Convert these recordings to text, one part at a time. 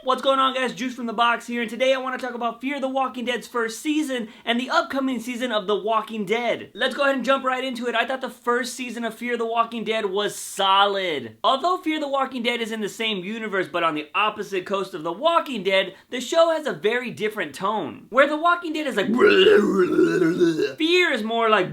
What's going on, guys? Juice from the Box here, and today I want to talk about Fear the Walking Dead's first season and the upcoming season of The Walking Dead. Let's go ahead and jump right into it. I thought the first season of Fear the Walking Dead was solid. Although Fear the Walking Dead is in the same universe but on the opposite coast of The Walking Dead, the show has a very different tone. Where The Walking Dead is like Fear is more like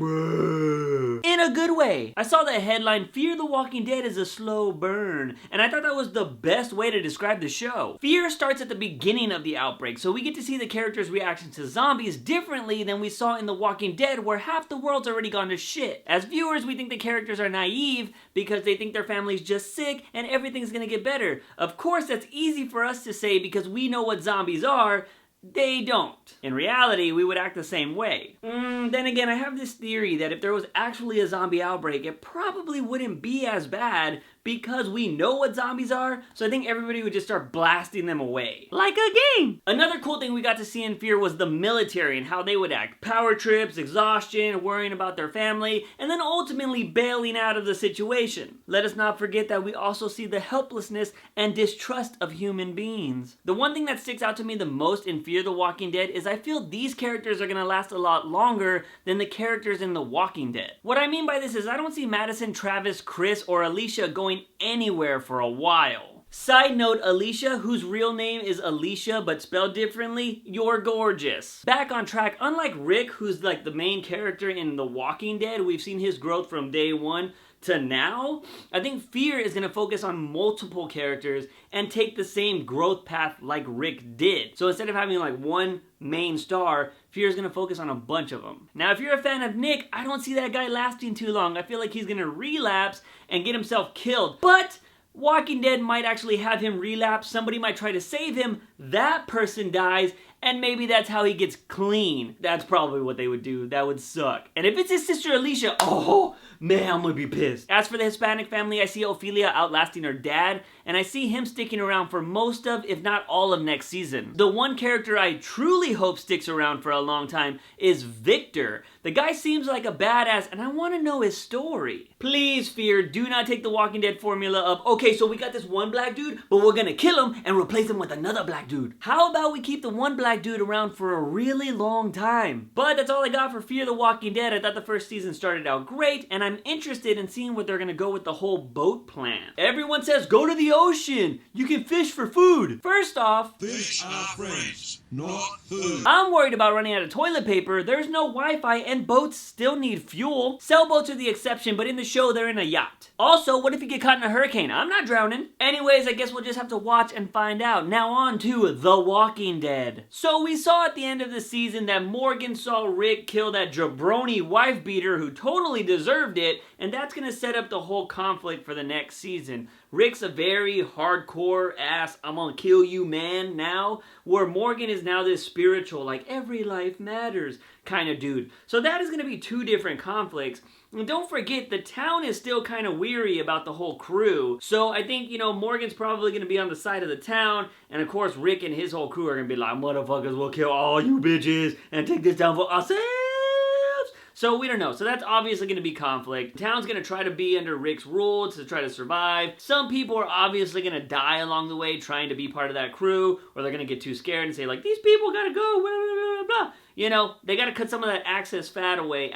in a good way. I saw the headline, Fear the Walking Dead is a slow burn, and I thought that was the best way to describe the show. Fear starts at the beginning of the outbreak, so we get to see the characters' reaction to zombies differently than we saw in The Walking Dead, where half the world's already gone to shit. As viewers, we think the characters are naive because they think their family's just sick and everything's gonna get better. Of course, that's easy for us to say because we know what zombies are. They don't. In reality, we would act the same way. Then again, I have this theory that if there was actually a zombie outbreak, it probably wouldn't be as bad because we know what zombies are, so I think everybody would just start blasting them away. Like a game! Another cool thing we got to see in Fear was the military and how they would act. Power trips, exhaustion, worrying about their family, and then ultimately bailing out of the situation. Let us not forget that we also see the helplessness and distrust of human beings. The one thing that sticks out to me the most in Fear the Walking Dead is I feel these characters are gonna last a lot longer than the characters in The Walking Dead. What I mean by this is I don't see Madison, Travis, Chris, or Alicia going anywhere for a while. Side note, Alicia, whose real name is Alicia but spelled differently, you're gorgeous. Back on track, unlike Rick, who's like the main character in The Walking Dead, we've seen his growth from day one to now. I think Fear is going to focus on multiple characters and take the same growth path like Rick did. So instead of having like one main star, Fear is going to focus on a bunch of them. Now, if you're a fan of Nick, I don't see that guy lasting too long. I feel like he's going to relapse and get himself killed. But Walking Dead might actually have him relapse. Somebody might try to save him. That person dies, and maybe that's how he gets clean. That's probably what they would do. That would suck. And if it's his sister Alicia, oh man, I'm gonna be pissed. As for the Hispanic family, I see Ophelia outlasting her dad, and I see him sticking around for most of, if not all of next season. The one character I truly hope sticks around for a long time is Victor. The guy seems like a badass, and I want to know his story. Please, Fear, do not take the Walking Dead formula of, okay, so we got this one black dude, but we're gonna kill him and replace him with another black dude. How about we keep the one black dude around for a really long time? But that's all I got for Fear the Walking Dead. I thought the first season started out great, and I'm interested in seeing what they're gonna go with the whole boat plan. Everyone says, go to the ocean. You can fish for food. First off, fish are friends, not food. I'm worried about running out of toilet paper. There's no Wi-Fi, and boats still need fuel. Sailboats are the exception, but in the show, they're in a yacht. Also, what if you get caught in a hurricane? I'm not drowning. Anyways, I guess we'll just have to watch and find out. Now on to The Walking Dead. So we saw at the end of the season that Morgan saw Rick kill that jabroni wife beater who totally deserved it, and that's gonna set up the whole conflict for the next season. Rick's a very hardcore ass, I'm gonna kill you man now, where Morgan is now this spiritual, like every life matters kind of dude. So that is gonna be two different conflicts. And don't forget, the town is still kind of weary about the whole crew. So I think, you know, Morgan's probably going to be on the side of the town. And of course, Rick and his whole crew are going to be like, motherfuckers, we'll kill all you bitches and take this down for ourselves. So we don't know. So that's obviously going to be conflict. The town's going to try to be under Rick's rule to try to survive. Some people are obviously going to die along the way trying to be part of that crew. Or they're going to get too scared and say like, these people got to go, blah, blah, blah, blah. You know, they gotta cut some of that excess fat away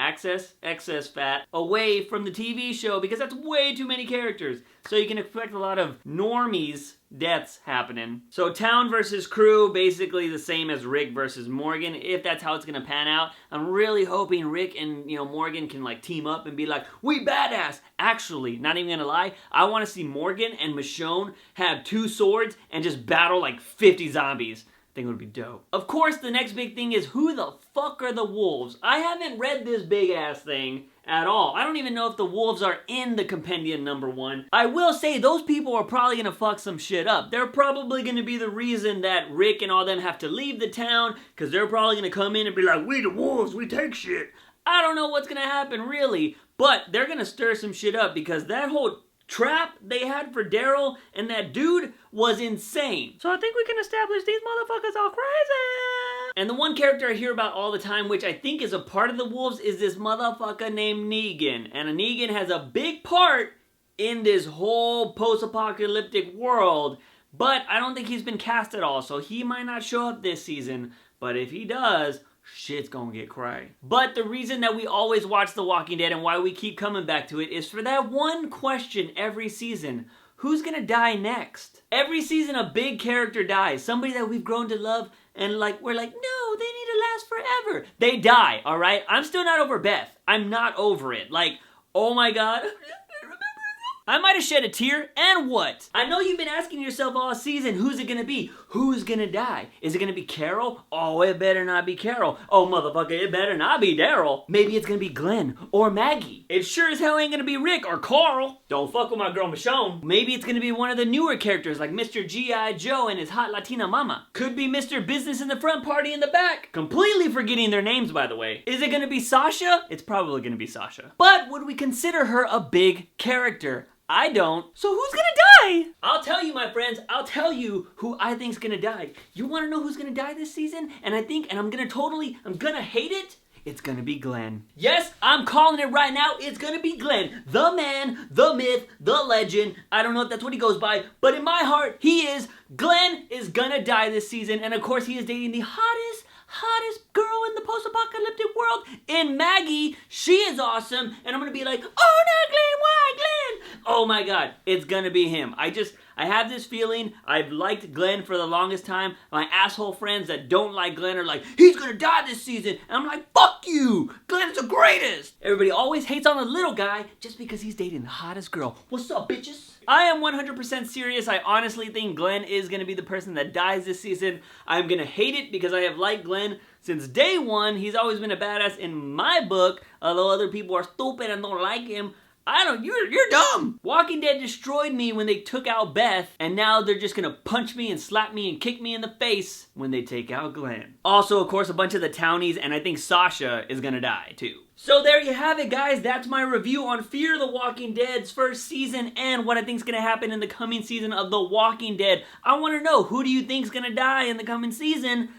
from the TV show because that's way too many characters. So you can expect a lot of normies deaths happening. So town versus crew, basically the same as Rick versus Morgan, if that's how it's gonna pan out. I'm really hoping Rick and, you know, Morgan can like team up and be like, we badass. Actually, not even gonna lie, I wanna see Morgan and Michonne have two swords and just battle like 50 zombies. I think it would be dope. Of course, the next big thing is who the fuck are the wolves? I haven't read this big ass thing at all. I don't even know if the wolves are in the compendium #1. I will say those people are probably gonna fuck some shit up. They're probably gonna be the reason that Rick and all them have to leave the town because they're probably gonna come in and be like, we the wolves, we take shit. I don't know what's gonna happen really, but they're gonna stir some shit up because that whole trap they had for Daryl and that dude was insane. So I think we can establish these motherfuckers are crazy. And the one character I hear about all the time, which I think is a part of the wolves, is this motherfucker named Negan. And Negan has a big part in this whole post-apocalyptic world, But I don't think he's been cast at all, so he might not show up this season. But if he does, shit's gonna get cray. But the reason that we always watch The Walking Dead and why we keep coming back to it is for that one question every season. Who's gonna die next? Every season a big character dies. Somebody that we've grown to love and we're like, no, they need to last forever. They die, all right? I'm still not over Beth. I'm not over it. Like, oh my God. I might have shed a tear, and what? I know you've been asking yourself all season, who's it gonna be? Who's gonna die? Is it gonna be Carol? Oh, it better not be Carol. Oh, motherfucker, it better not be Daryl. Maybe it's gonna be Glenn or Maggie. It sure as hell ain't gonna be Rick or Carl. Don't fuck with my girl Michonne. Maybe it's gonna be one of the newer characters like Mr. G.I. Joe and his hot Latina mama. Could be Mr. Business in the front, party in the back. Completely forgetting their names, by the way. Is it gonna be Sasha? It's probably gonna be Sasha. But would we consider her a big character? I don't. So who's gonna die? I'll tell you, my friends. I'll tell you who I think's gonna die. You wanna know who's gonna die this season? And I'm gonna hate it. It's gonna be Glenn. Yes, I'm calling it right now. It's gonna be Glenn. The man, the myth, the legend. I don't know if that's what he goes by, but in my heart, he is. Glenn is gonna die this season. And of course, he is dating the hottest girl in the post-apocalyptic world in Maggie. She is awesome. And I'm gonna be like, oh no, Glenn, why, Glenn? Oh my God, it's gonna be him. I have this feeling. I've liked Glenn for the longest time. My asshole friends that don't like Glenn are like, he's gonna die this season. And I'm like, fuck you. Glenn's the greatest. Everybody always hates on the little guy just because he's dating the hottest girl. What's up, bitches? I am 100% serious. I honestly think Glenn is gonna be the person that dies this season. I'm gonna hate it because I have liked Glenn since day one. He's always been a badass in my book, although other people are stupid and don't like him. You're dumb. Walking Dead destroyed me when they took out Beth, and now they're just gonna punch me and slap me and kick me in the face when they take out Glenn. Also, of course, a bunch of the townies, and I think Sasha is gonna die too. So there you have it, guys. That's my review on Fear the Walking Dead's first season and what I think is gonna happen in the coming season of The Walking Dead. I wanna know, who do you think is gonna die in the coming season?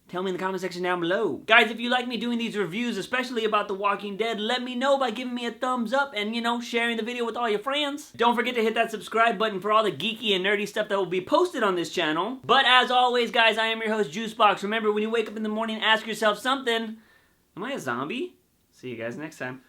Tell me in the comment section down below. Guys, if you like me doing these reviews, especially about The Walking Dead, let me know by giving me a thumbs up and, sharing the video with all your friends. Don't forget to hit that subscribe button for all the geeky and nerdy stuff that will be posted on this channel. But as always, guys, I am your host, Juicebox. Remember, when you wake up in the morning, ask yourself something. Am I a zombie? See you guys next time.